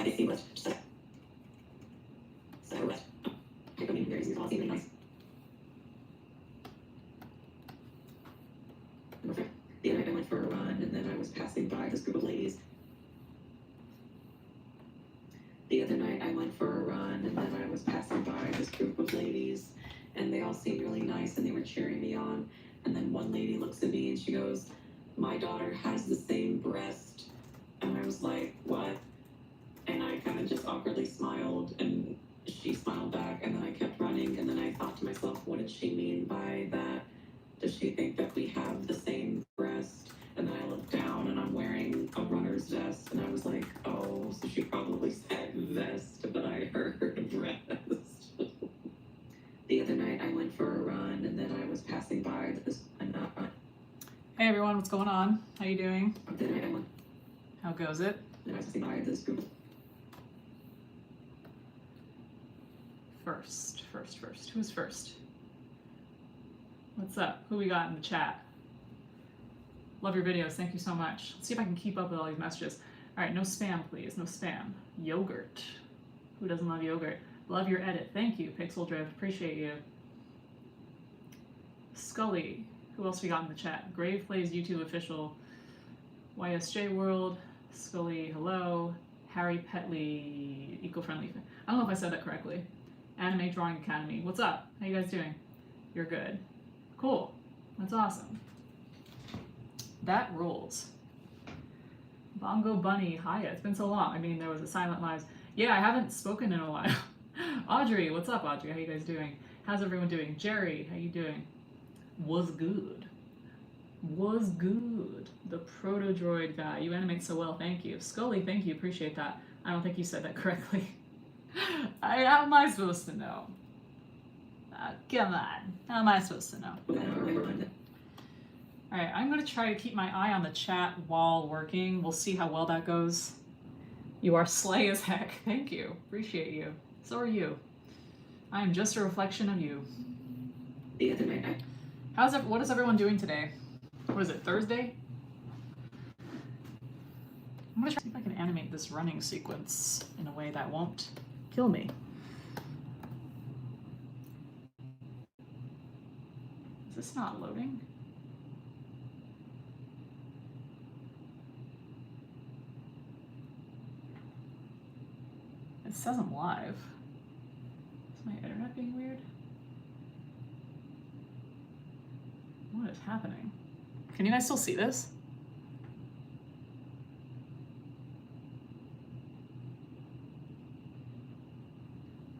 spicy was so wet. I don't even very small, even nice. The other night I went for a run and then I was passing by this group of ladies. The other night I went for a run and then I was passing by this group of ladies and they all seemed really nice and they were cheering me on. And then one lady looks at me and she goes, "My daughter has the same breast." And I was like, "What?" And I kind of just awkwardly smiled and she smiled back and then I kept running and then I thought to myself, what did she mean by that? Does she think that we have the same breast? And then I looked down and I'm wearing a runner's vest and I was like, oh, so she probably said vest, but I heard breast. The other night I went for a run and then I was passing by this and Hey everyone, what's going on? How you doing? The other night I went. How goes it? And I was passing by this group. First. Who's first? What's up? Who we got in the chat? Love your videos. Thank you so much. Let's see if I can keep up with all these messages. All right, no spam, please. No spam. Yogurt. Who doesn't love yogurt? Love your edit. Thank you, Pixel Drift. Appreciate you. Scully. Who else we got in the chat? Grave Plays YouTube official. YSJ World. Scully, hello. Harry Petley, eco-friendly. I don't know if I said that correctly. Anime Drawing Academy. What's up? How you guys doing? You're good. Cool. That's awesome. That rules. Bongo Bunny, hiya. It's been so long. I mean, there was a Silent Lives. Yeah, I haven't spoken in a while. Audrey, what's up, Audrey? How you guys doing? How's everyone doing? Jerry, how you doing? Was good. Was good. The Proto-Droid guy. You animate so well. Thank you. Scully, thank you. Appreciate that. I don't think you said that correctly. How am I supposed to know? Come on. How am I supposed to know? Alright, I'm going to try to keep my eye on the chat while working. We'll see how well that goes. You are slay as heck. Thank you. Appreciate you. So are you. I am just a reflection of you. What is everyone doing today? What is it, Thursday? I'm going to try to see if I can animate this running sequence in a way that won't kill me. Is this not loading? It says I'm live. Is my internet being weird? What is happening? Can you guys still see this?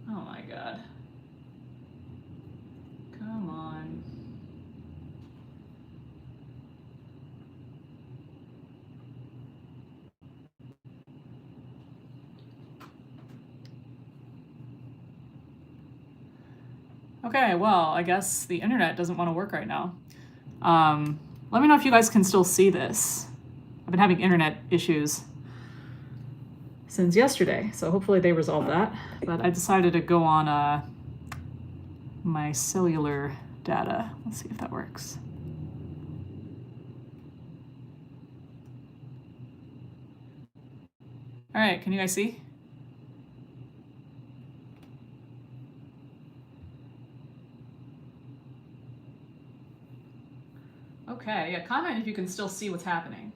Oh my god. Come on. Okay, well, I guess the internet doesn't want to work right now. Let me know if you guys can still see this. I've been having internet issues since yesterday, so hopefully they resolve that. But I decided to go on my cellular data. Let's see if that works. All right, can you guys see? Okay, yeah, comment if you can still see what's happening.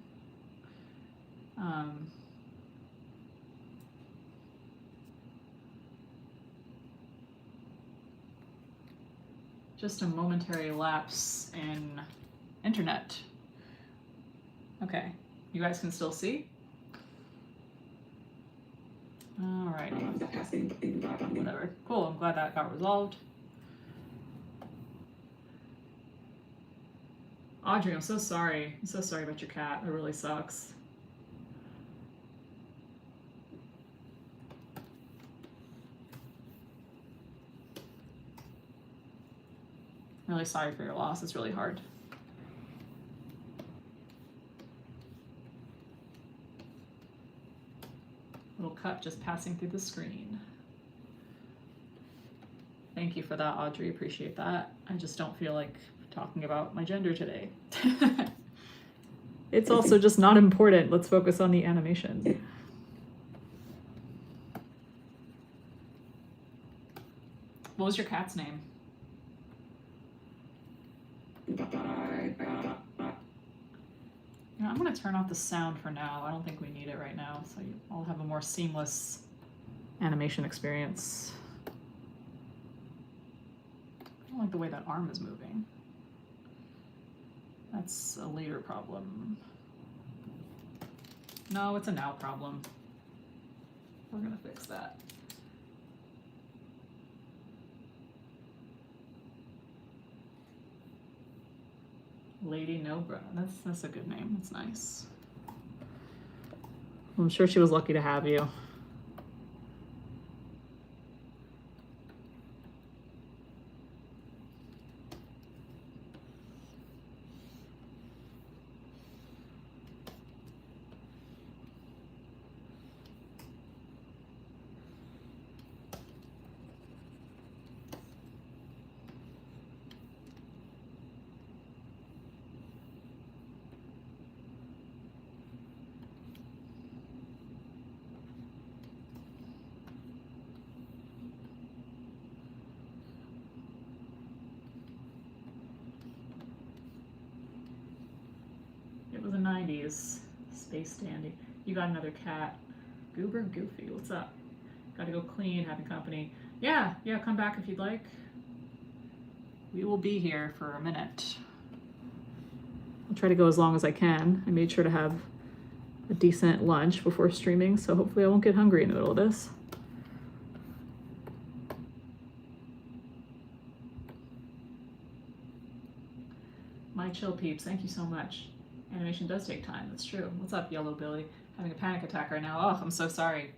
Just a momentary lapse in internet. Okay, you guys can still see? Alrighty. Whatever. Cool, I'm glad that got resolved. Audrey, I'm so sorry. I'm so sorry about your cat. It really sucks. I'm really sorry for your loss. It's really hard. Little cup just passing through the screen. Thank you for that, Audrey. Appreciate that. I just don't feel like talking about my gender today. It's also just not important. Let's focus on the animation. What was your cat's name? You know, I'm going to turn off the sound for now. I don't think we need it right now, so I'll have a more seamless animation experience. I don't like the way that arm is moving. That's a later problem. No, it's a now problem. We're going to fix that. Lady Nobra. That's a good name. That's nice. I'm sure she was lucky to have you. It was the 90s. Space dandy. You got another cat. Goober Goofy, what's up? Gotta go clean, having company. Yeah, come back if you'd like. We will be here for a minute. I'll try to go as long as I can. I made sure to have a decent lunch before streaming, so hopefully I won't get hungry in the middle of this. My chill peeps, thank you so much. Animation does take time, that's true. What's up, Yellow Billy? Having a panic attack right now. Oh, I'm so sorry.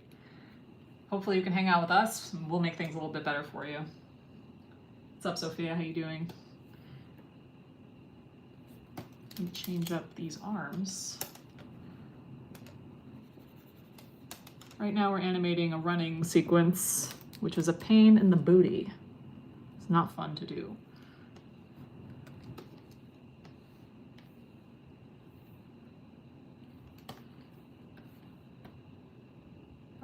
Hopefully you can hang out with us and we'll make things a little bit better for you. What's up, Sophia? How you doing? Let me change up these arms. Right now we're animating a running sequence, which is a pain in the booty. It's not fun to do.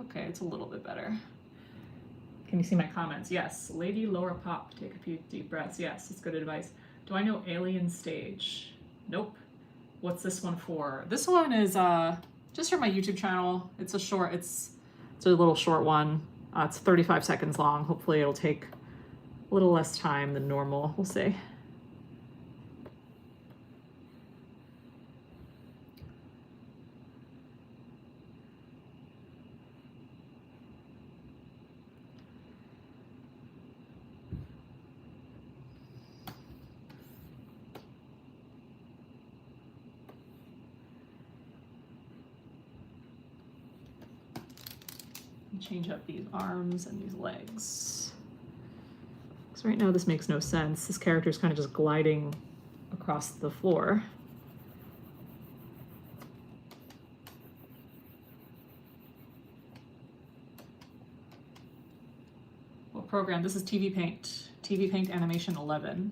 Okay, it's a little bit better. Can you see my comments? Yes. Lady Laura Pop, take a few deep breaths. Yes, it's good advice. Do I know Alien Stage? Nope. What's this one for? This one is just for my YouTube channel. It's a short, it's a little short one. It's 35 seconds long. Hopefully it'll take a little less time than normal, we'll see. Change up these arms and these legs. So right now this makes no sense. This character is kind of just gliding across the floor. What program? This is TV Paint. TV Paint Animation 11.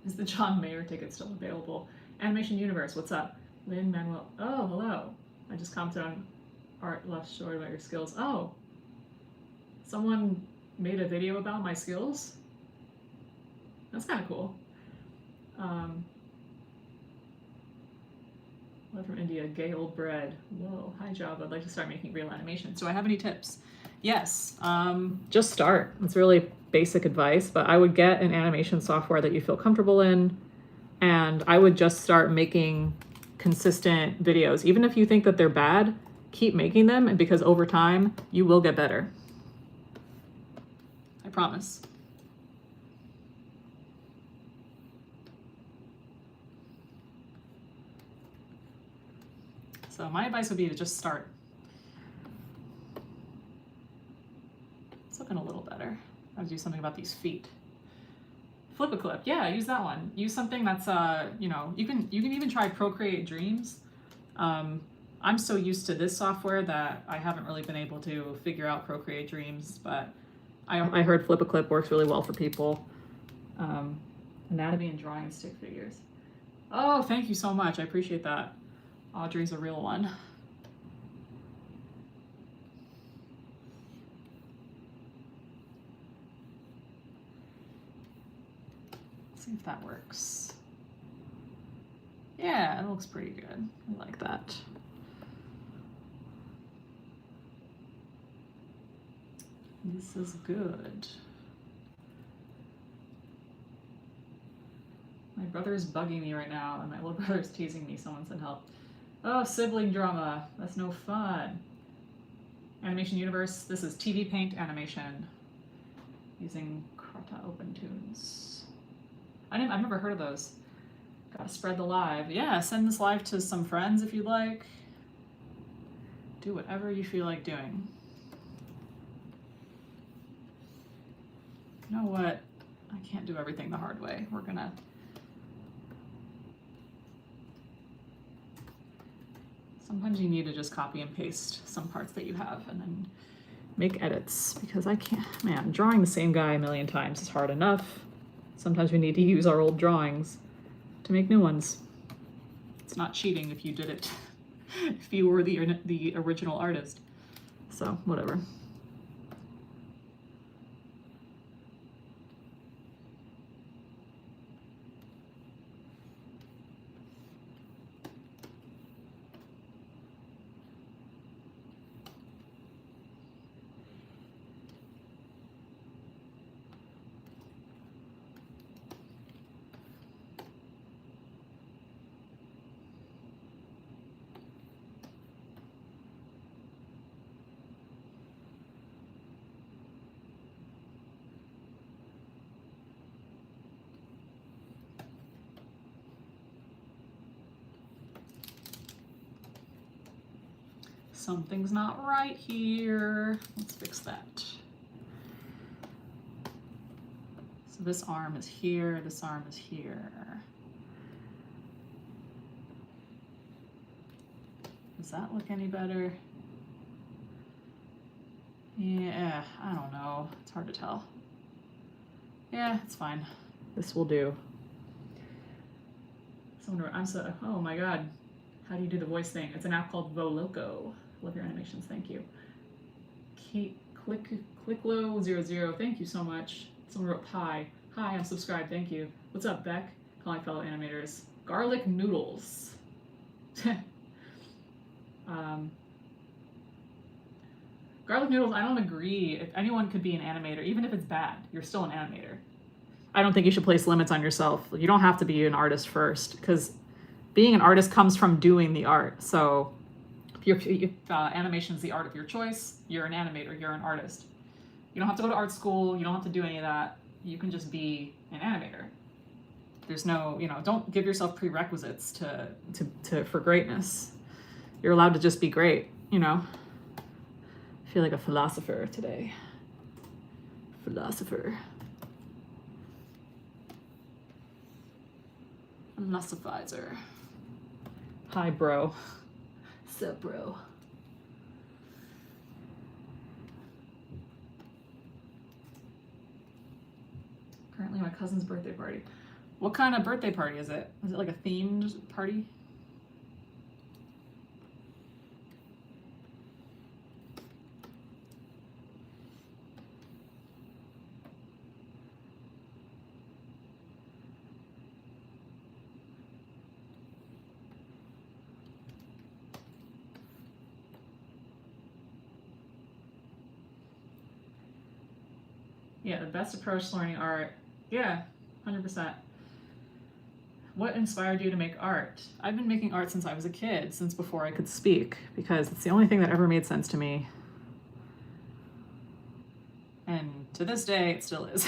Is the John Mayer ticket still available? Animation Universe, what's up? Lynn Manuel. Oh, hello. I just commented on Art Left Short about your skills. Oh, someone made a video about my skills? That's kind of cool. Love from India, gay old bread. Whoa, hi Job, I'd like to start making real animation. Do I have any tips? Yes, just start. It's really basic advice, but I would get an animation software that you feel comfortable in, and I would just start making consistent videos. Even if you think that they're bad, keep making them, and because over time, you will get better. I promise. So my advice would be to just start. It's looking a little better. I'll do something about these feet. Flip a clip, yeah, use that one. Use something that's, you know, you can even try Procreate Dreams. I'm so used to this software that I haven't really been able to figure out Procreate Dreams, but I heard Flip a Clip works really well for people. Anatomy and drawing stick figures. Oh, thank you so much. I appreciate that. Audrey's a real one. Let's see if that works. Yeah, it looks pretty good. I like that. This is good. My brother is bugging me right now, and my little brother is teasing me. Someone said help. Oh, sibling drama. That's no fun. Animation Universe. This is TV Paint animation using Krata OpenTunes. I've never heard of those. Gotta spread the live. Yeah, send this live to some friends if you'd like. Do whatever you feel like doing. You know what? I can't do everything the hard way. We're gonna... Sometimes you need to just copy and paste some parts that you have and then make edits, because I can't, man, drawing the same guy a million times is hard enough. Sometimes we need to use our old drawings to make new ones. It's not cheating if you did it, if you were the original artist. So, whatever. Something's not right here. Let's fix that. So this arm is here, this arm is here. Does that look any better? Yeah, I don't know. It's hard to tell. Yeah, it's fine. This will do. Oh my god. How do you do the voice thing? It's an app called Voloco. Love your animations, thank you. Clicklow00, thank you so much. Someone wrote hi. Hi, I'm subscribed, thank you. What's up, Beck? Calling fellow animators. Garlic noodles. Garlic noodles, I don't agree. If anyone could be an animator, even if it's bad, you're still an animator. I don't think you should place limits on yourself. You don't have to be an artist first, because being an artist comes from doing the art. So if animation's the art of your choice, you're an animator, you're an artist. You don't have to go to art school, you don't have to do any of that. You can just be an animator. There's no, don't give yourself prerequisites for greatness. You're allowed to just be great, I feel like a philosopher today. Philosopher. Philosophizer. Hi, bro. Sup, bro? Currently my cousin's birthday party. What kind of birthday party is it? Is it like a themed party? Yeah, the best approach to learning art. Yeah, 100%. What inspired you to make art? I've been making art since I was a kid, since before I could speak, because it's the only thing that ever made sense to me. And to this day, it still is.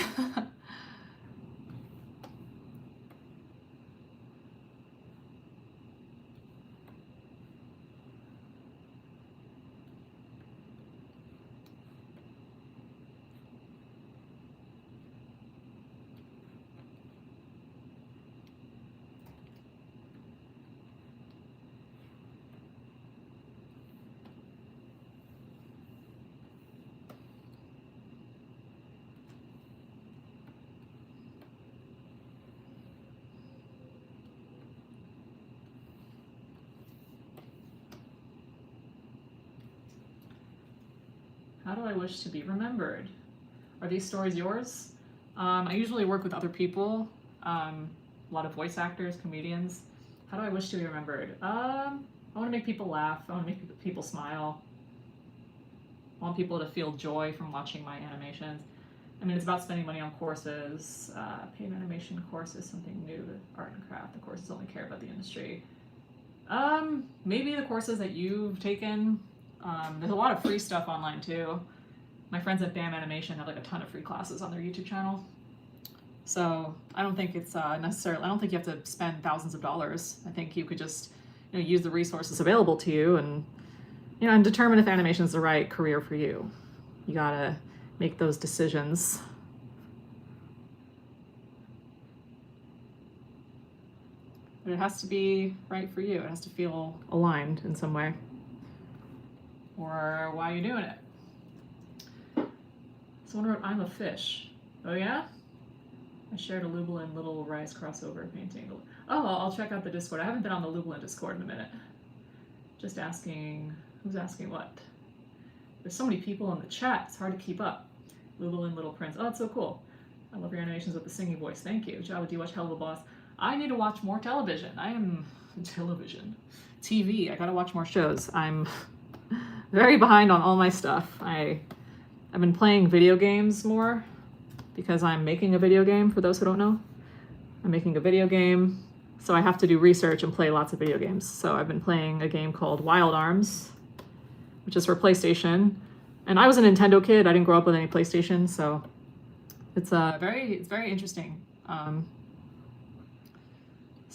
How do I wish to be remembered? Are these stories yours? I usually work with other people, a lot of voice actors, comedians. How do I wish to be remembered? I want to make people laugh. I want to make people smile. I want people to feel joy from watching my animations. I mean, it's about spending money on courses. Paid animation course is something new to art and craft. The courses only care about the industry. Maybe the courses that you've taken. There's a lot of free stuff online too. My friends at BAM Animation have like a ton of free classes on their YouTube channel. So I don't think it's necessarily, I don't think you have to spend thousands of dollars. I think you could just, use the resources available to you and, and determine if animation is the right career for you. You gotta make those decisions. But it has to be right for you. It has to feel aligned in some way. Or why are you doing it? Someone wrote, I'm a fish. Oh yeah? I shared a Lublin Little Rice crossover painting. Oh, I'll check out the Discord. I haven't been on the Lublin Discord in a minute. Just asking, who's asking what? There's so many people in the chat, it's hard to keep up. Lublin Little Prince. Oh, that's so cool. I love your animations with the singing voice. Thank you. Java, do you watch Hell of a Boss? I need to watch more television. I am television. TV. I gotta watch more shows. I'm very behind on all my stuff. I've been playing video games more because I'm making a video game, for those who don't know. I'm making a video game, so I have to do research and play lots of video games. So I've been playing a game called Wild Arms, which is for PlayStation. And I was a Nintendo kid. I didn't grow up with any PlayStation, so it's very interesting. So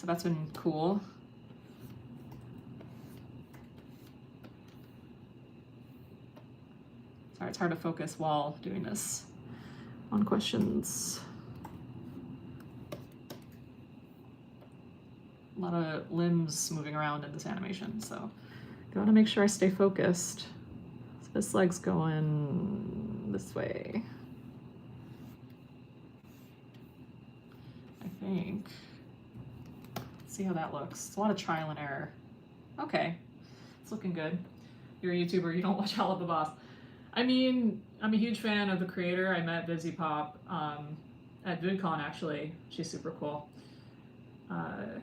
that's been cool. Sorry, it's hard to focus while doing this on questions. A lot of limbs moving around in this animation, so I gotta make sure I stay focused. So this leg's going this way, I think. Let's see how that looks. It's a lot of trial and error. Okay, it's looking good. You're a YouTuber, you don't watch Hell of the Boss. I mean, I'm a huge fan of the creator. I met Busy Pop at VidCon, actually. She's super cool. At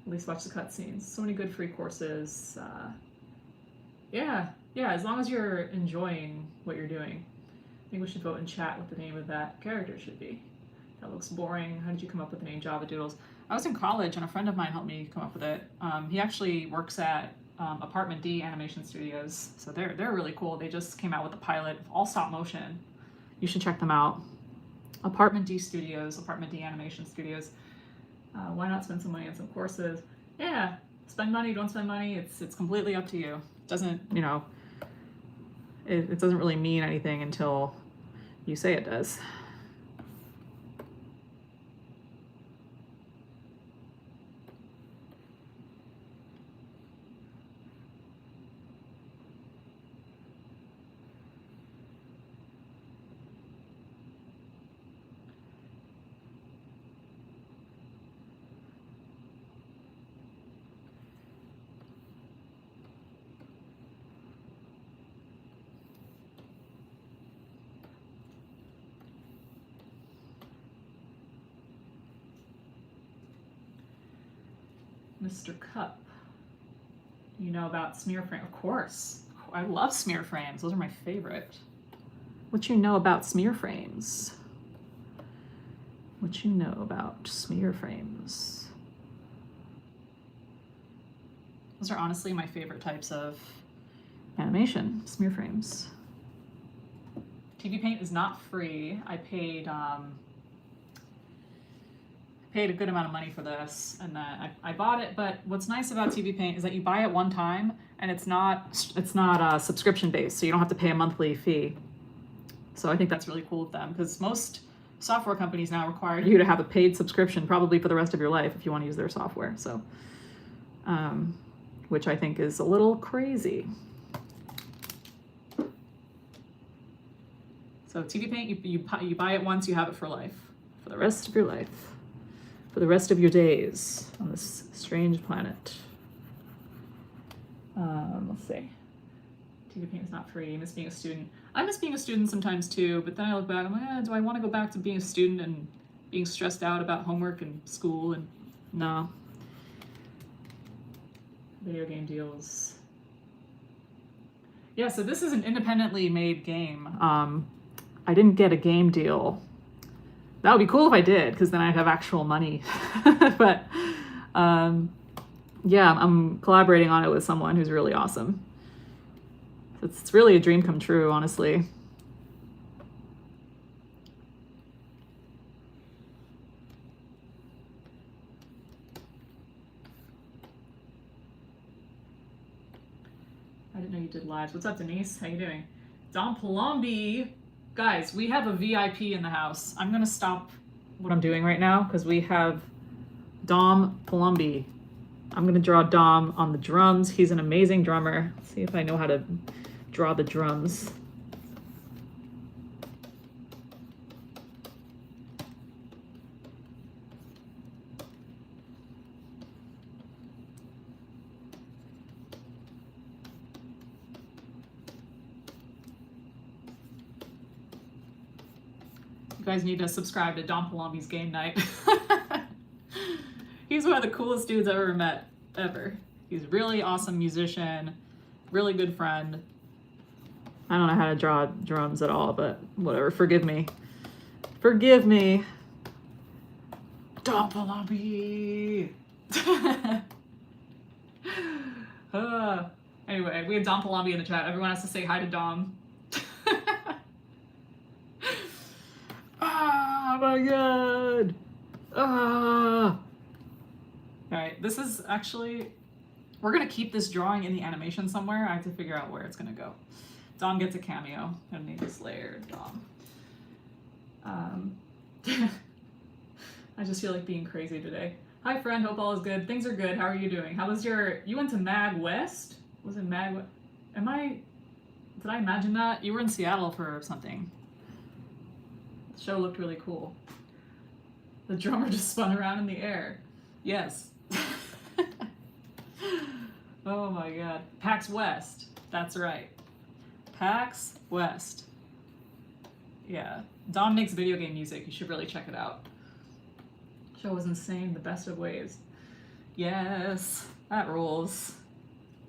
least watch the cutscenes. So many good free courses. Yeah, as long as you're enjoying what you're doing. I think we should vote in chat what the name of that character should be. That looks boring. How did you come up with the name Java Doodles? I was in college and a friend of mine helped me come up with it. He actually works at Apartment D Animation Studios, so they're really cool. They just came out with a pilot of all stop motion. You should check them out. Apartment D Studios, Apartment D Animation Studios. Why not spend some money on some courses? Yeah, spend money, don't spend money. It's completely up to you. It doesn't, it doesn't really mean anything until you say it does. Mr. Cup, you know about smear frame? Of course. I love smear frames. Those are my favorite. What you know about smear frames? What you know about smear frames? Those are honestly my favorite types of animation, smear frames. TV Paint is not free. I paid a good amount of money for this, and I bought it. But what's nice about TV Paint is that you buy it one time, and it's not subscription based, so you don't have to pay a monthly fee. So I think that's really cool with them, because most software companies now require you to have a paid subscription, probably for the rest of your life, if you want to use their software. So, which I think is a little crazy. So TV Paint, you buy it once, you have it for life, for the rest of your life. For the rest of your days on this strange planet. Let's see. TV paint is not free. I miss being a student. I miss being a student sometimes too, but then I look back, I'm like, do I want to go back to being a student and being stressed out about homework and school? And no. Video game deals. Yeah, so this is an independently made game. I didn't get a game deal. That would be cool if I did, because then I'd have actual money. But yeah, I'm collaborating on it with someone who's really awesome. It's really a dream come true, honestly. I didn't know you did lives. What's up, Denise? How you doing? Dom Palombi. Guys, we have a VIP in the house. I'm gonna stop what I'm doing right now because we have Dom Palombi. I'm gonna draw Dom on the drums. He's an amazing drummer. Let's see if I know how to draw the drums. You guys need to subscribe to Dom Palombi's game night. He's one of the coolest dudes I've ever met, ever. He's a really awesome musician, really good friend. I don't know how to draw drums at all, but whatever, forgive me. Forgive me. Dom Palombi! Anyway, we have Dom Palombi in the chat. Everyone has to say hi to Dom. Oh my god! Ah! Alright, this is actually... We're gonna keep this drawing in the animation somewhere. I have to figure out where it's gonna go. Dom gets a cameo. I'm gonna name this layer Dom. I just feel like being crazy today. Hi friend, hope all is good. Things are good. How are you doing? How was your... You went to Mag West? Was it Mag... Am I... Did I imagine that? You were in Seattle for something. The show looked really cool. The drummer just spun around in the air. Yes. Oh my god. PAX West. That's right. PAX West. Yeah. Dom makes video game music. You should really check it out. Show was insane. The best of ways. Yes. That rules.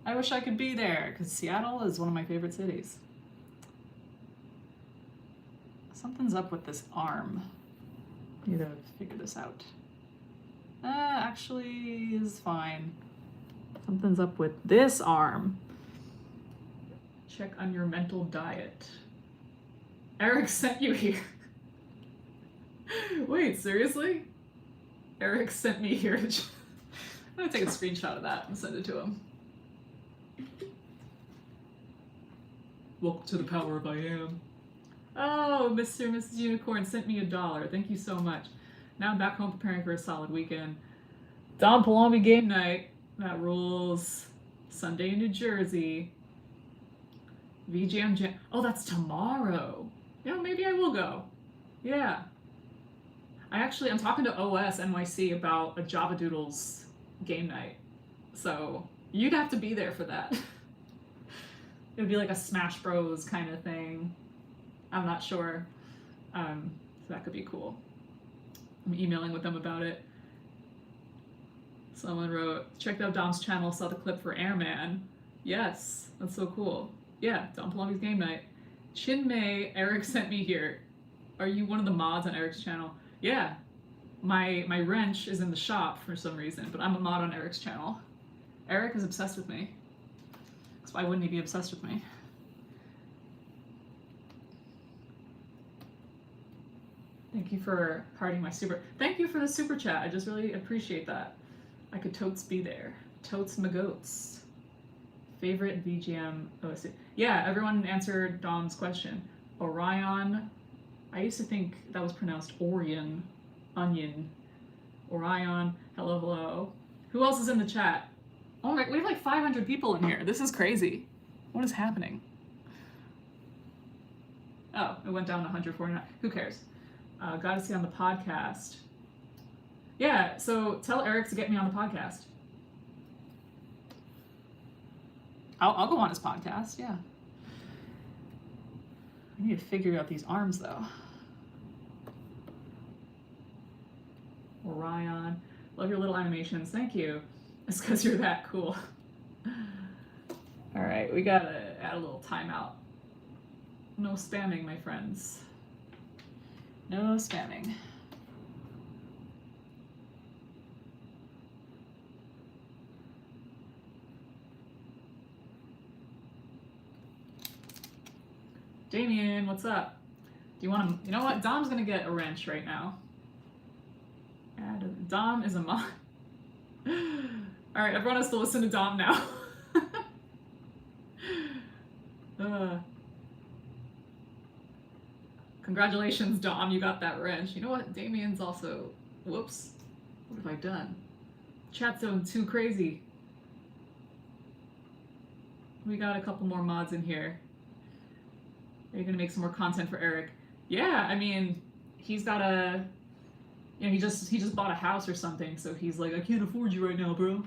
I wish I could be there because Seattle is one of my favorite cities. Something's up with this arm. I need to figure this out. Actually is fine. Something's up with this arm. Check on your mental diet. Eric sent you here. Wait, seriously? Eric sent me here. I'm gonna take a screenshot of that and send it to him. Welcome to the power of I am. Oh, Mr. and Mrs. Unicorn sent me $1. Thank you so much. Now I'm back home preparing for a solid weekend. Dom Palombi game night. That rules. Sunday in New Jersey. VGM Jam. Oh, that's tomorrow. Yeah, maybe I will go. Yeah. I'm talking to OS NYC about a Java Doodles game night. So you'd have to be there for that. It would be like a Smash Bros kind of thing. I'm not sure. So that could be cool. I'm emailing with them about it. Someone wrote, checked out Dom's channel, saw the clip for Airman. Yes, that's so cool. Yeah, Dom Palombi's game night. Chinmay, Eric sent me here. Are you one of the mods on Eric's channel? Yeah. My wrench is in the shop for some reason, but I'm a mod on Eric's channel. Eric is obsessed with me. So why wouldn't he be obsessed with me? Thank you for parting my super. Thank you for the super chat. I just really appreciate that. I could totes be there. Totes my goats. Favorite VGM OSC. Yeah, everyone answered Dom's question. Orion. I used to think that was pronounced Orion. Onion. Orion. Hello, hello. Who else is in the chat? Oh my, we have like 500 people in here. This is crazy. What is happening? Oh, it went down to 149. Who cares? Got to see on the podcast. Yeah, so tell Eric to get me on the podcast. I'll go on his podcast, yeah. I need to figure out these arms though. Orion, love your little animations. Thank you. It's because you're that cool. All right, we gotta add a little timeout. No spamming, my friends. No spamming. Damien, what's up? Do you want to? You know what? Dom's gonna get a wrench right now. Dom is a mod. All right, everyone has to listen to Dom now. Congratulations, Dom, you got that wrench. You know what? Damien's also. Whoops. What have I done? Chat zone too crazy. We got a couple more mods in here. Are you gonna make some more content for Eric? Yeah, I mean, he's got a. You know, he just bought a house or something, so he's like, I can't afford you right now, bro.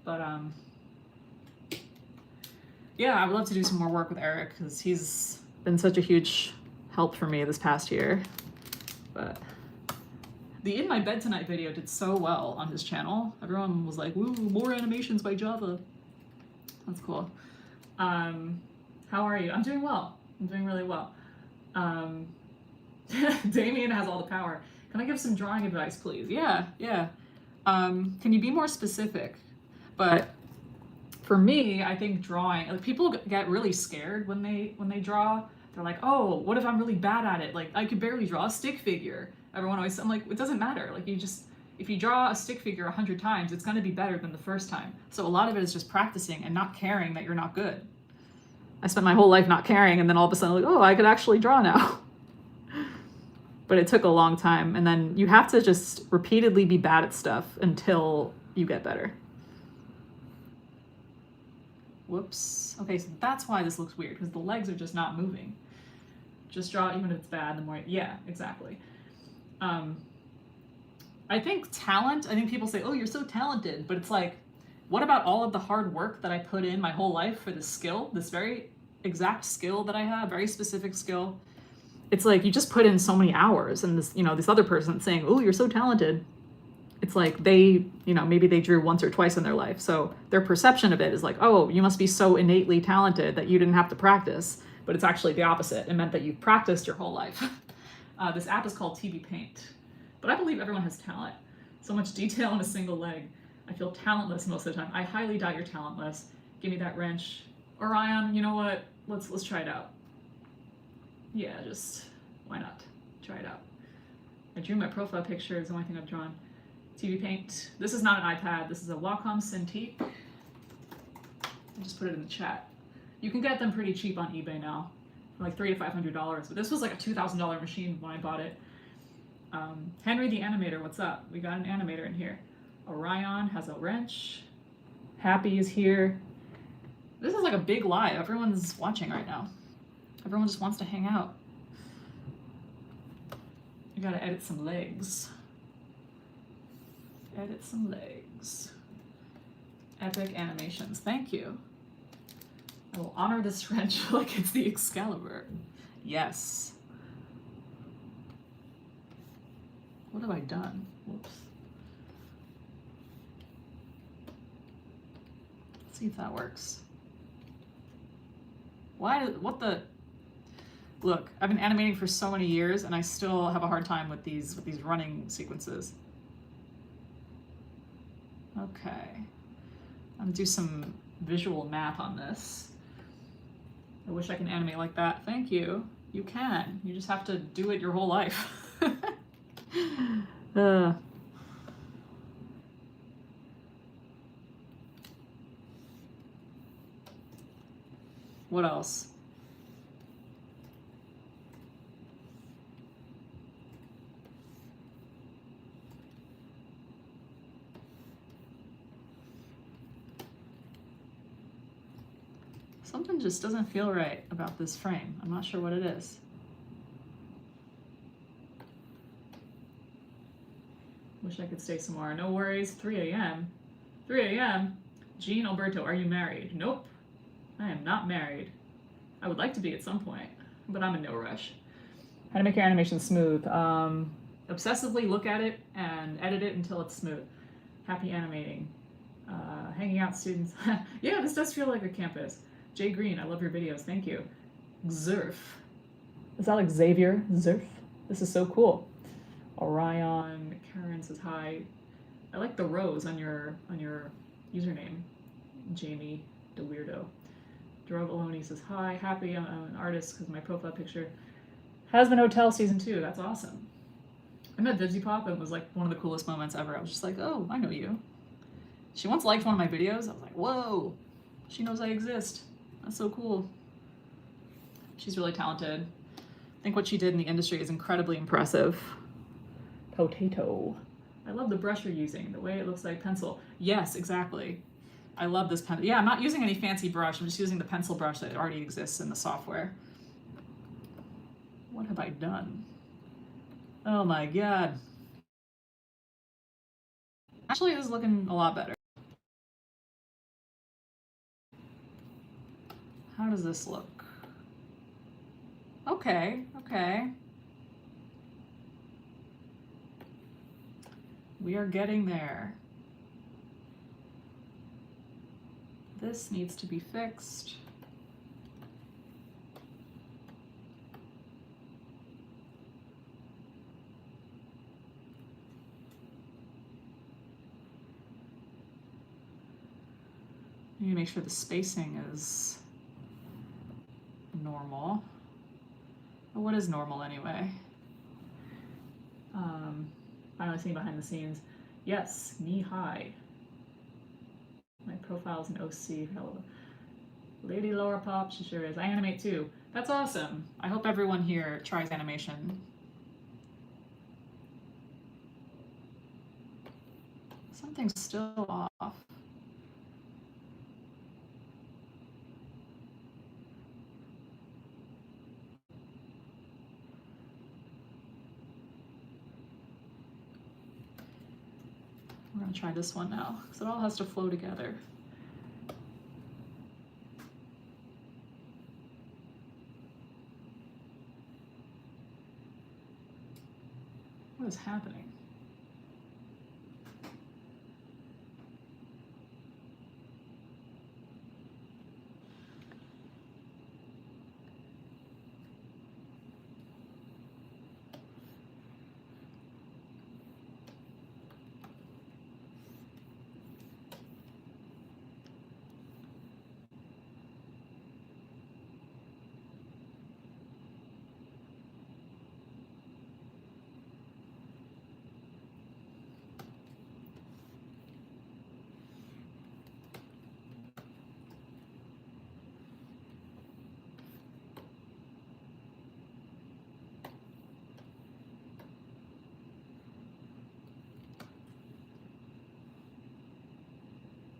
But yeah, I would love to do some more work with Eric because he's been such a huge help for me this past year. But the In My Bed Tonight video did so well on his channel. Everyone was like, woo, more animations by Java. That's cool. How are you? I'm doing well. I'm doing really well. Damien has all the power. Can I give some drawing advice, please? Yeah. Can you be more specific? But for me, I think drawing, like people get really scared when they draw. They're like, oh, what if I'm really bad at it? Like I could barely draw a stick figure. Everyone always, I'm like, it doesn't matter. Like if you draw a stick figure 100 times, it's gonna be better than the first time. So a lot of it is just practicing and not caring that you're not good. I spent my whole life not caring, and then all of a sudden, like, oh, I could actually draw now. But it took a long time, and then you have to just repeatedly be bad at stuff until you get better. Whoops. Okay, so that's why this looks weird, because the legs are just not moving. Just draw, even if it's bad, the more, yeah, exactly. I think talent, I think people say, oh, you're so talented, but it's like, what about all of the hard work that I put in my whole life for this skill, this very exact skill that I have, very specific skill? It's like you just put in so many hours, and this, you know, this other person saying, oh, you're so talented. It's like they, you know, maybe they drew once or twice in their life. So their perception of it is like, oh, you must be so innately talented that you didn't have to practice. But it's actually the opposite. It meant that you've practiced your whole life. This app is called TV Paint. But I believe everyone has talent. So much detail in a single leg. I feel talentless most of the time. I highly doubt you're talentless. Give me that wrench. Orion, you know what? Let's try it out. Yeah, just, why not? Try it out. I drew my profile picture, it's the only thing I've drawn. TV Paint. This is not an iPad, this is a Wacom Cintiq. I just put it in the chat. You can get them pretty cheap on eBay now, for like $300 to $500, but this was like a $2,000 machine when I bought it. Henry the Animator, what's up? We got an animator in here. Orion has a wrench. Happy is here. This is like a big live. Everyone's watching right now. Everyone just wants to hang out. I gotta edit some legs. Edit some legs. Epic animations. Thank you. I will honor this wrench like it's the Excalibur. Yes. What have I done? Whoops. Let's see if that works. What the? Look, I've been animating for so many years and I still have a hard time with these running sequences. Okay. I'm gonna do some visual math on this. I wish I can animate like that. Thank you. You can. You just have to do it your whole life. What else? Something just doesn't feel right about this frame. I'm not sure what it is. Wish I could stay some more. No worries. 3 a.m. 3 a.m. Jean Alberto, are you married? Nope. I am not married. I would like to be at some point. but I'm in no rush. How to make your animation smooth. Obsessively look at it and edit it until it's smooth. Happy animating. Hanging out students. Yeah, this does feel like a campus. Jay Green, I love your videos. Thank you. Xerf. Is that like Xavier? Xerf? This is so cool. Orion, Karen says hi. I like the rose on your username. Jamie, the weirdo. Jerome Aloni says hi. Happy I'm an artist because my profile picture. Has Been Hotel season 2. That's awesome. I met Vibsy Pop and it was like one of the coolest moments ever. I was just like, oh, I know you. She once liked one of my videos. I was like, whoa, she knows I exist. That's so cool. She's really talented. I think what she did in the industry is incredibly impressive. Potato. I love the brush you're using, the way it looks like pencil. Yes, exactly. I love this pen. Yeah, I'm not using any fancy brush. I'm just using the pencil brush that already exists in the software. What have I done? Oh my God. Actually, this is looking a lot better. How does this look? Okay, okay. We are getting there. This needs to be fixed. I need to make sure the spacing is normal. But what is normal anyway? I don't see behind the scenes. Yes, knee high. My profile's an OC. Hello. Lady Laura Pop, she sure is. I animate too. That's awesome. I hope everyone here tries animation. Something's still off. We're gonna try this one now, because it all has to flow together. What is happening?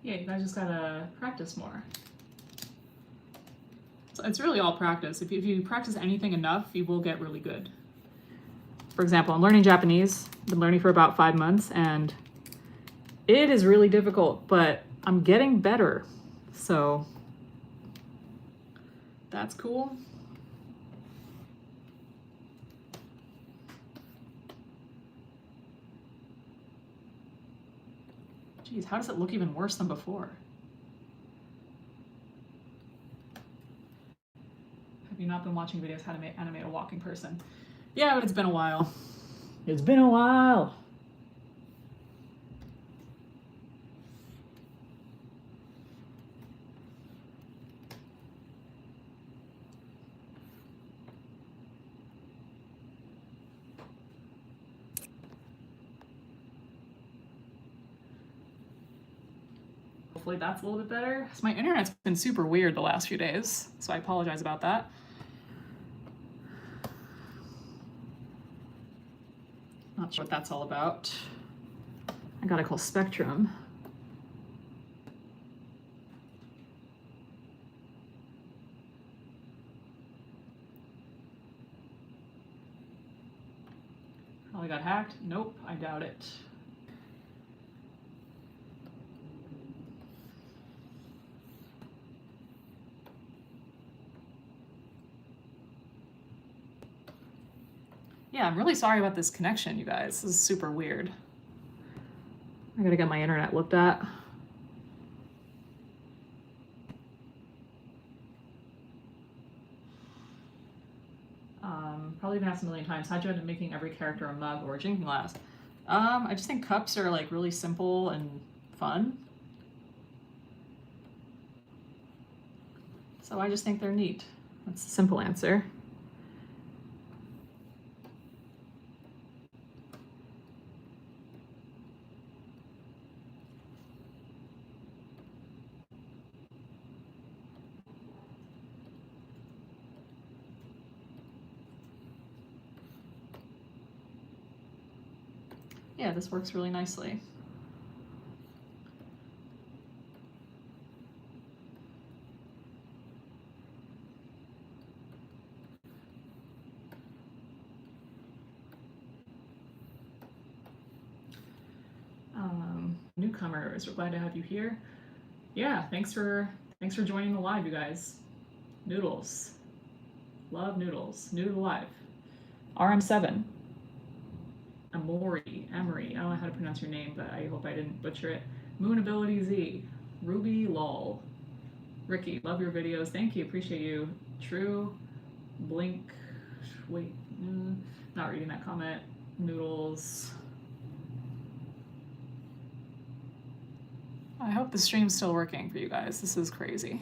Yeah, you guys just gotta practice more. So it's really all practice. If you practice anything enough, you will get really good. For example, I'm learning Japanese. I've been learning for about 5 months, and it is really difficult, but I'm getting better. So that's cool. Geez, how does it look even worse than before? Have you not been watching videos how to animate a walking person? Yeah, but it's been a while. It's been a while. Hopefully that's a little bit better. So my internet's been super weird the last few days, so I apologize about that. Not sure what that's all about. I gotta call Spectrum. Probably got hacked. Nope, I doubt it. Yeah, I'm really sorry about this connection, you guys. This is super weird. I gotta get my internet looked at. Probably been asked a million times, how'd you end up making every character a mug or a drinking glass? I just think cups are like really simple and fun. So I just think they're neat. That's a simple answer. Yeah, this works really nicely. Newcomers, we're glad to have you here. Yeah, thanks for joining the live, you guys. Noodles. Love noodles. New to the live. RM7. Amory. I don't know how to pronounce your name, but I hope I didn't butcher it. Moon Ability Z. Ruby Lol. Ricky, love your videos. Thank you. Appreciate you. True. Blink. Wait. Not reading that comment. Noodles. I hope the stream's still working for you guys. This is crazy.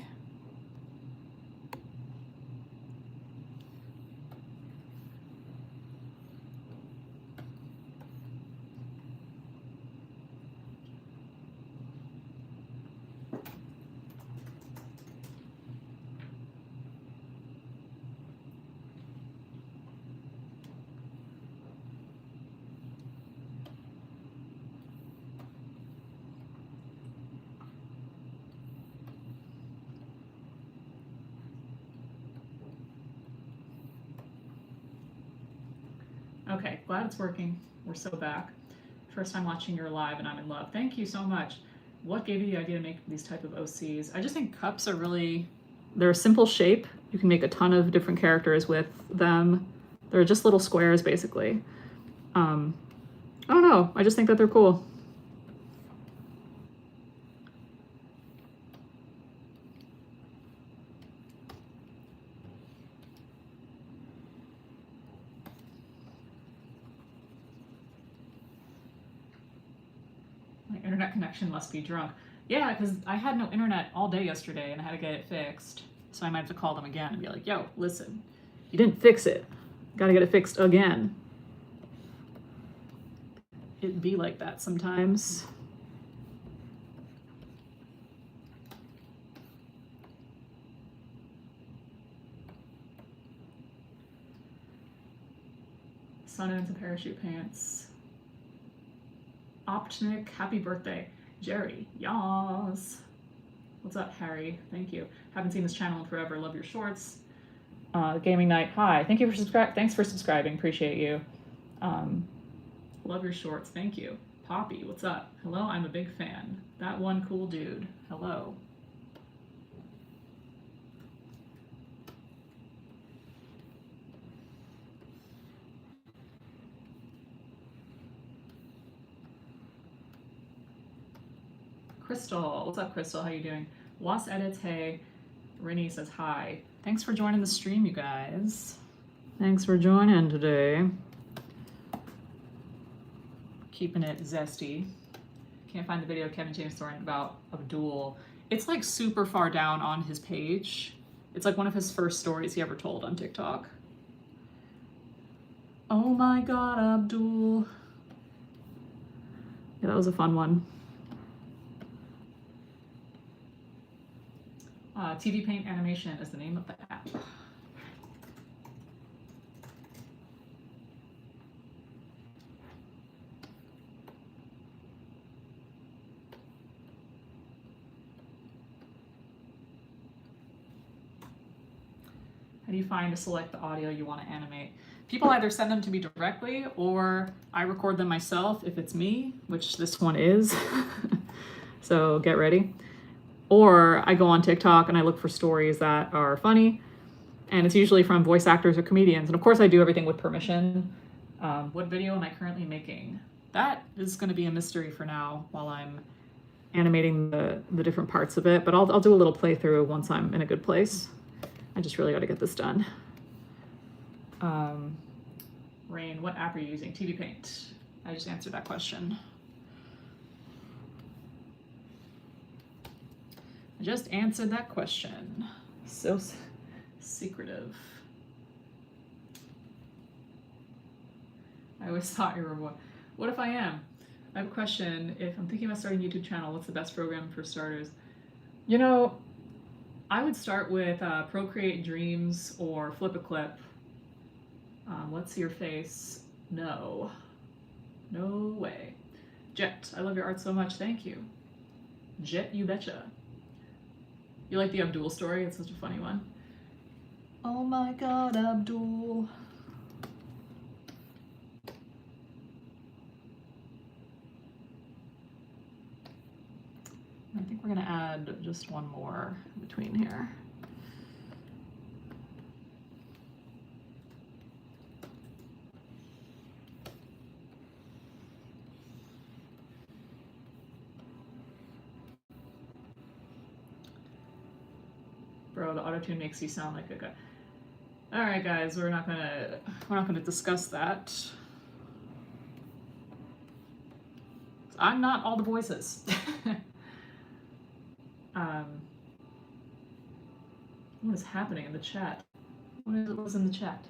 Okay, glad it's working. We're so back. First time watching your live and I'm in love. Thank you so much. What gave you the idea to make these type of OCs? I just think cups are really, they're a simple shape. You can make a ton of different characters with them. They're just little squares basically. I don't know, I just think that they're cool. Internet connection must be drunk. Yeah, because I had no internet all day yesterday and I had to get it fixed. So I might have to call them again and be like, yo, listen, you didn't fix it. Gotta get it fixed again. It'd be like that sometimes. Sun ends and parachute pants. Optnik, happy birthday. Jerry, yas. What's up, Harry? Thank you. Haven't seen this channel in forever. Love your shorts. Gaming Night, hi. Thank you for thanks for subscribing. Appreciate you. Love your shorts. Thank you. Poppy, what's up? Hello, I'm a big fan. That one cool dude. Hello. Crystal, what's up, Crystal? How you doing? Was edits, hey. Rennie says hi. Thanks for joining the stream, you guys. Thanks for joining today. Keeping it zesty. Can't find the video of Kevin James story about Abdul. It's like super far down on his page. It's like one of his first stories he ever told on TikTok. Oh my God, Abdul. Yeah, that was a fun one. TV Paint Animation is the name of the app. How do you find to select the audio you want to animate? People either send them to me directly or I record them myself if it's me, which this one is. So get ready. Or I go on TikTok and I look for stories that are funny, and it's usually from voice actors or comedians. And of course I do everything with permission. What video am I currently making? That is going to be a mystery for now while I'm animating the different parts of it, but I'll do a little playthrough once I'm in a good place. I just really got to get this done. Rain, what app are you using? TV Paint. I just answered that question. I just answered that question. So secretive. I always thought you were what if I am? I have a question. If I'm thinking about starting a YouTube channel, what's the best program for starters? You know, I would start with Procreate Dreams or Flip a Clip. Let's see your face. No. No way. Jet, I love your art so much. Thank you. Jet, you betcha. You like the Abdul story? It's such a funny one. Oh my god, Abdul. I think we're gonna add just one more in between here. Bro, the auto-tune makes you sound like a guy. All right, guys, we're not gonna discuss that. I'm not all the voices. What is happening in the chat? What was in the chat?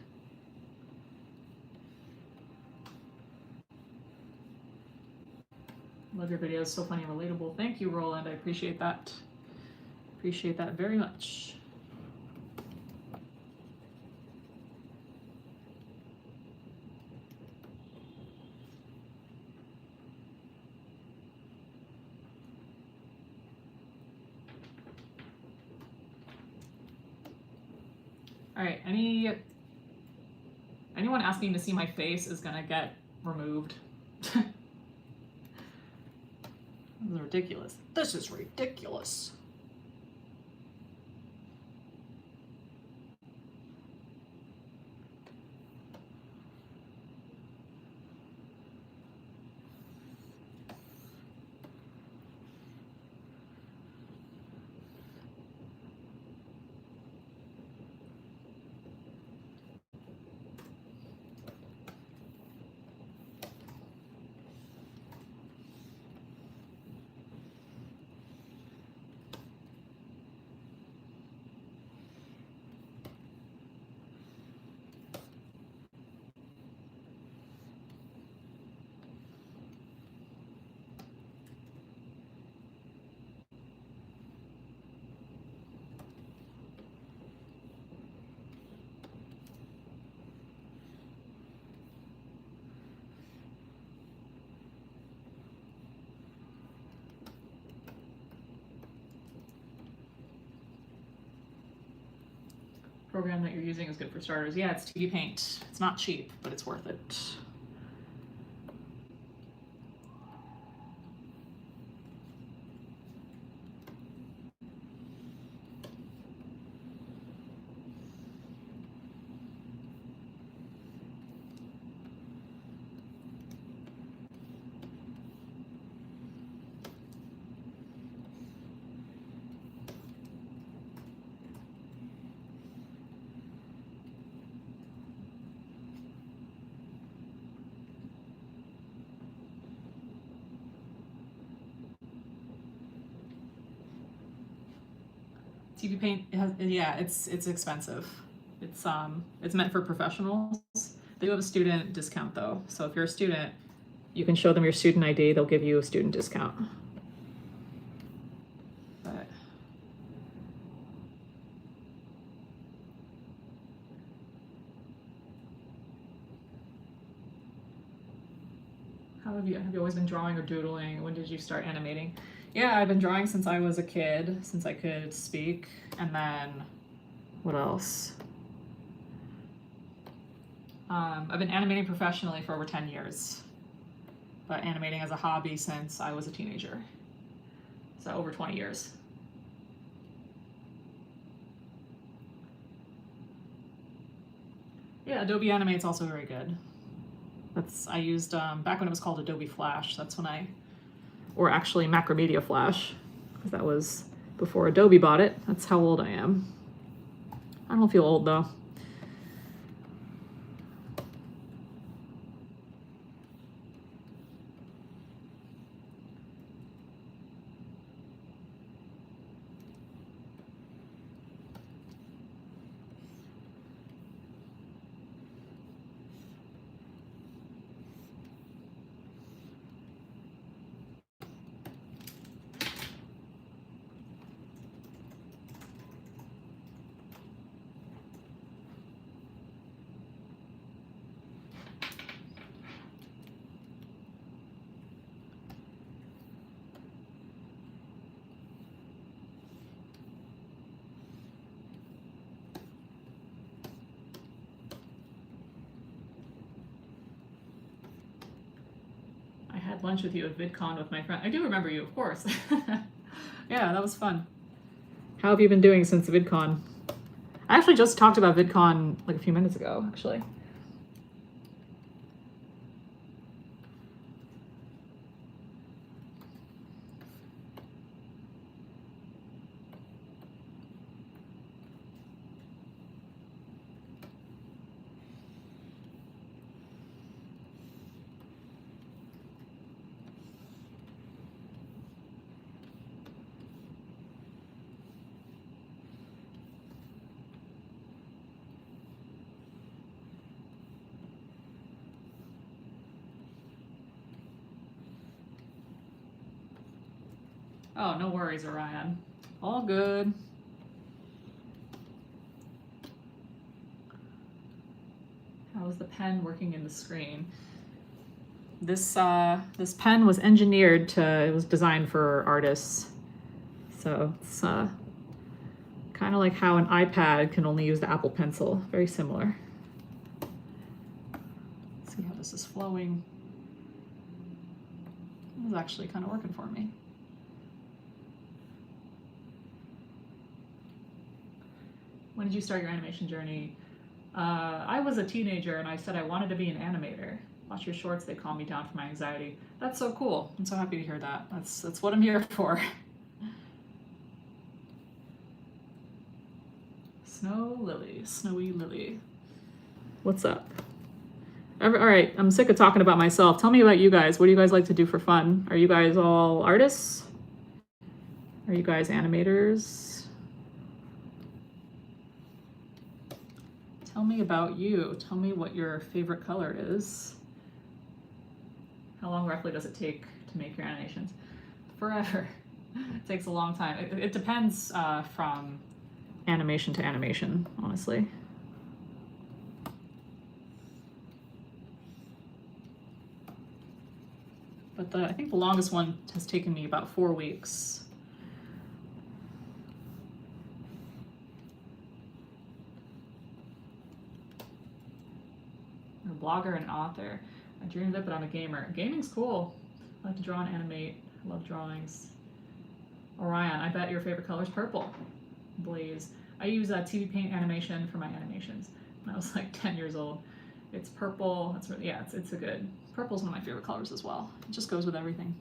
Love your videos, so funny and relatable. Thank you, Roland. I appreciate that. Appreciate that very much. All right, anyone asking to see my face is gonna get removed. This is ridiculous. This is ridiculous. Program that you're using is good for starters. Yeah, it's TV Paint. It's not cheap, but it's worth it. TV Paint has, yeah, it's expensive. It's meant for professionals. They do have a student discount though. So if you're a student, you can show them your student ID, they'll give you a student discount. But have you always been drawing or doodling? When did you start animating? Yeah, I've been drawing since I was a kid, since I could speak. And then, what else? I've been animating professionally for over 10 years, but animating as a hobby since I was a teenager. So over 20 years. Yeah, Adobe Animate's also very good. I used back when it was called Adobe Flash. That's when or actually Macromedia Flash, because that was before Adobe bought it. That's how old I am. I don't feel old though. I had lunch with you at VidCon with my friend. I do remember you, of course. Yeah, that was fun. How have you been doing since VidCon? I actually just talked about VidCon like a few minutes ago, actually. Oh, no worries, Orion. All good. How is the pen working in the screen? This pen was engineered it was designed for artists. So it's kind of like how an iPad can only use the Apple Pencil. Very similar. Let's see how this is flowing. This is actually kind of working for me. When did you start your animation journey? I was a teenager and I said I wanted to be an animator. Watch your shorts, they calm me down from my anxiety. That's so cool. I'm so happy to hear that. That's what I'm here for. Snowy Lily. What's up? All right, I'm sick of talking about myself. Tell me about you guys. What do you guys like to do for fun? Are you guys all artists? Are you guys animators? Tell me about you. Tell me what your favorite color is. How long roughly does it take to make your animations? Forever. It takes a long time. It depends from animation to animation, honestly. But I think the longest one has taken me about 4 weeks. I'm a blogger and an author. I dreamed of it, but I'm a gamer. Gaming's cool. I like to draw and animate. I love drawings. Orion, I bet your favorite color is purple. Blaze. I use TV Paint animation for my animations. When I was like 10 years old. It's purple. It's really, yeah, it's a good. Purple's one of my favorite colors as well. It just goes with everything.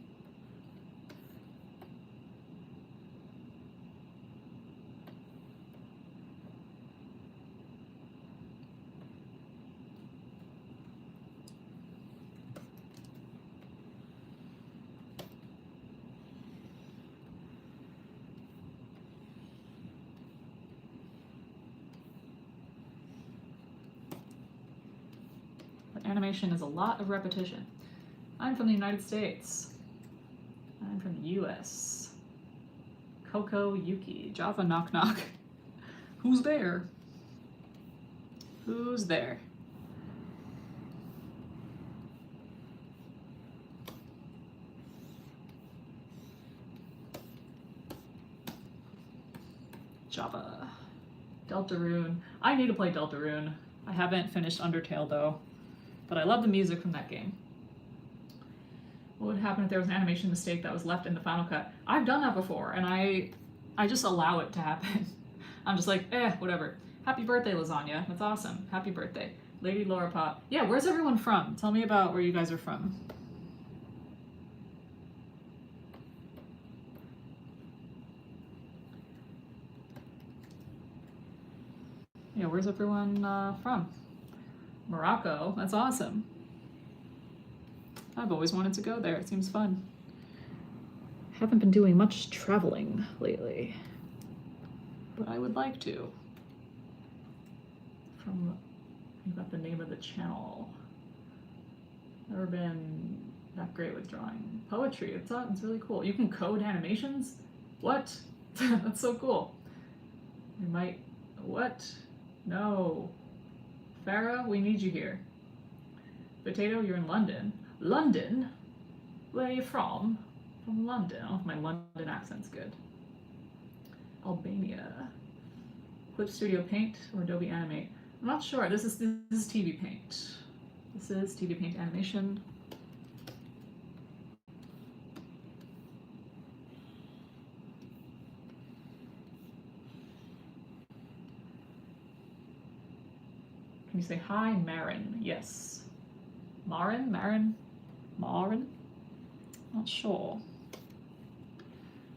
Animation is a lot of repetition. I'm from the United States. I'm from the US. Coco Yuki. Java knock knock. Who's there? Who's there? Java. Deltarune. I need to play Deltarune. I haven't finished Undertale though. But I love the music from that game. What would happen if there was an animation mistake that was left in the Final Cut? I've done that before, and I just allow it to happen. I'm just like, whatever. Happy birthday, Lasagna. That's awesome. Happy birthday. Lady Laura Pop. Yeah, where's everyone from? Tell me about where you guys are from. Yeah, where's everyone from? Morocco. That's awesome. I've always wanted to go there. It seems fun. Haven't been doing much traveling lately, but I would like to. You got the name of the channel. Never been that great with drawing. Poetry, it's really cool. You can code animations? What? That's so cool. You might, what? No. Farah, we need you here. Potato, you're in London. London? Where are you from? From London. I don't know if my London accent's good. Albania. Clip Studio Paint or Adobe Animate? I'm not sure. This is TV Paint. This is TV Paint animation. Can you say hi, Marin? Yes. Marin? Not sure.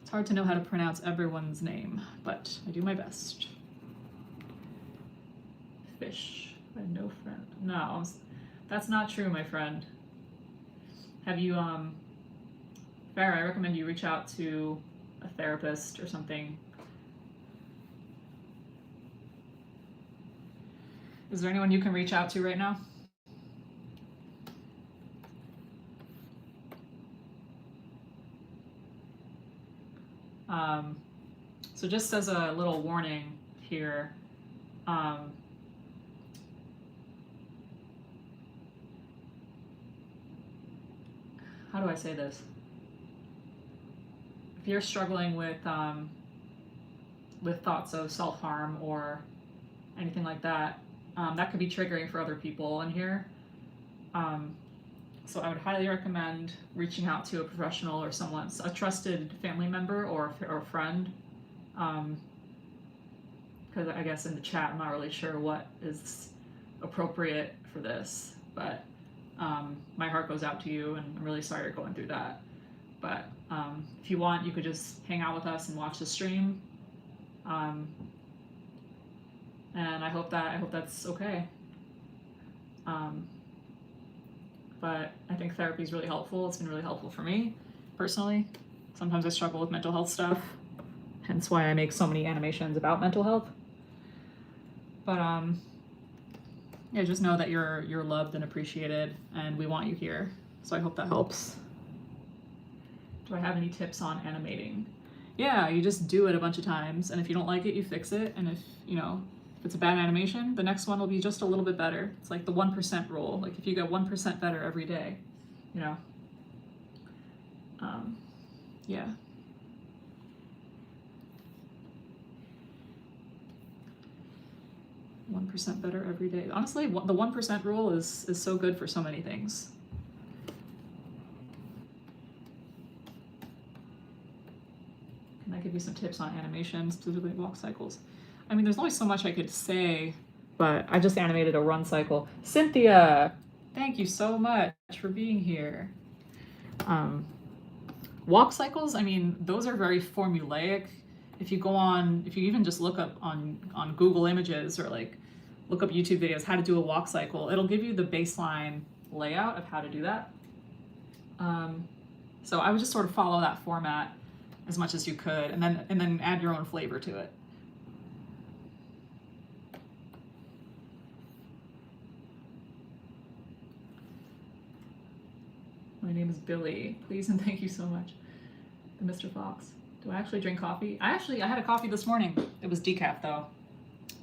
It's hard to know how to pronounce everyone's name, but I do my best. Fish. I have no friend. No, that's not true, my friend. Have you, Farah, I recommend you reach out to a therapist or something. Is there anyone you can reach out to right now? So just as a little warning here, how do I say this? If you're struggling with thoughts of self-harm or anything like that, that could be triggering for other people in here. So I would highly recommend reaching out to a professional or someone, a trusted family member or a friend. Because I guess in the chat, I'm not really sure what is appropriate for this, but my heart goes out to you, and I'm really sorry you're going through that. But if you want, you could just hang out with us and watch the stream. And I hope that's okay. But I think therapy is really helpful. It's been really helpful for me, personally. Sometimes I struggle with mental health stuff, hence why I make so many animations about mental health. But yeah, just know that you're loved and appreciated, and we want you here. So I hope that helps. Do I have any tips on animating? Yeah, you just do it a bunch of times, and if you don't like it, you fix it. And if it's a bad animation, the next one will be just a little bit better. It's like the 1% rule. Like if you get 1% better every day, yeah. 1% better every day. Honestly, the 1% rule is so good for so many things. Can I give you some tips on animation, specifically walk cycles? I mean, there's only so much I could say, but I just animated a run cycle. Cynthia, thank you so much for being here. Walk cycles, I mean, those are very formulaic. If you even just look up on Google Images or like look up YouTube videos, how to do a walk cycle, it'll give you the baseline layout of how to do that. So I would just sort of follow that format as much as you could, and then add your own flavor to it. My name is Billy. Please and thank you so much. Mr. Fox. Do I actually drink coffee? I had a coffee this morning. It was decaf though.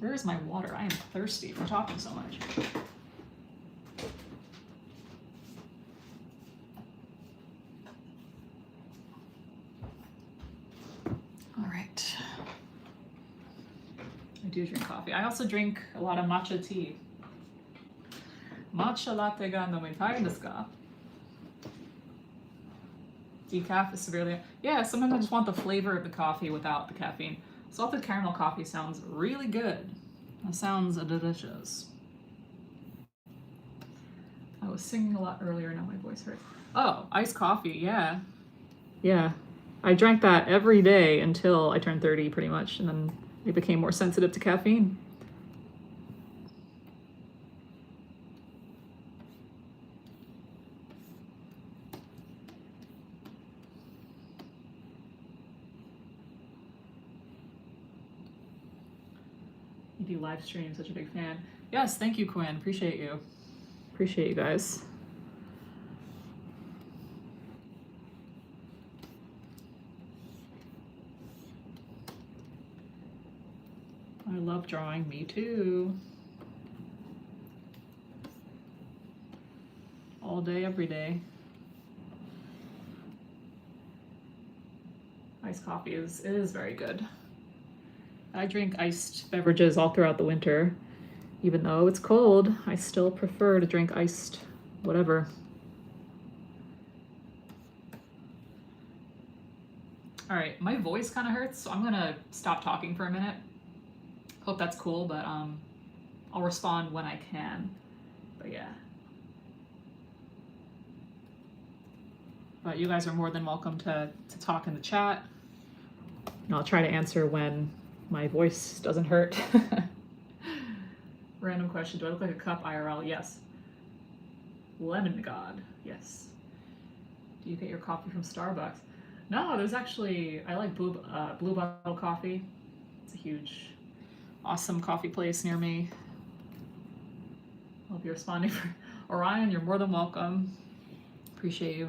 Where is my water? I am thirsty from talking so much. All right. I do drink coffee. I also drink a lot of matcha tea. Matcha latte ga nomitai desu ka? Decaf is severely... Yeah, sometimes I just want the flavor of the coffee without the caffeine. Salted caramel coffee sounds really good. That sounds delicious. was singing a lot earlier, now my voice hurts. Oh, iced coffee, yeah. Yeah. I drank that every day until I turned 30 pretty much, and then I became more sensitive to caffeine. You do live streams, such a big fan. Yes, thank you, Quinn. Appreciate you. Appreciate you guys. I love drawing, me too. All day, every day. Iced coffee is very good. I drink iced beverages all throughout the winter. Even though it's cold, I still prefer to drink iced whatever. All right, my voice kind of hurts, so I'm gonna stop talking for a minute. Hope that's cool, but I'll respond when I can. But yeah. But you guys are more than welcome to talk in the chat. And I'll try to answer when my voice doesn't hurt. Random question, do I look like a cup IRL? Yes. Lemon God, yes. Do you get your coffee from Starbucks? No, there's actually, I like Blue Bottle Coffee. It's a huge, awesome coffee place near me. I'll be responding for Orion, you're more than welcome. Appreciate you.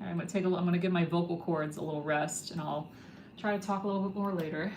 All right, I'm gonna give my vocal cords a little rest, and I'll try to talk a little bit more later.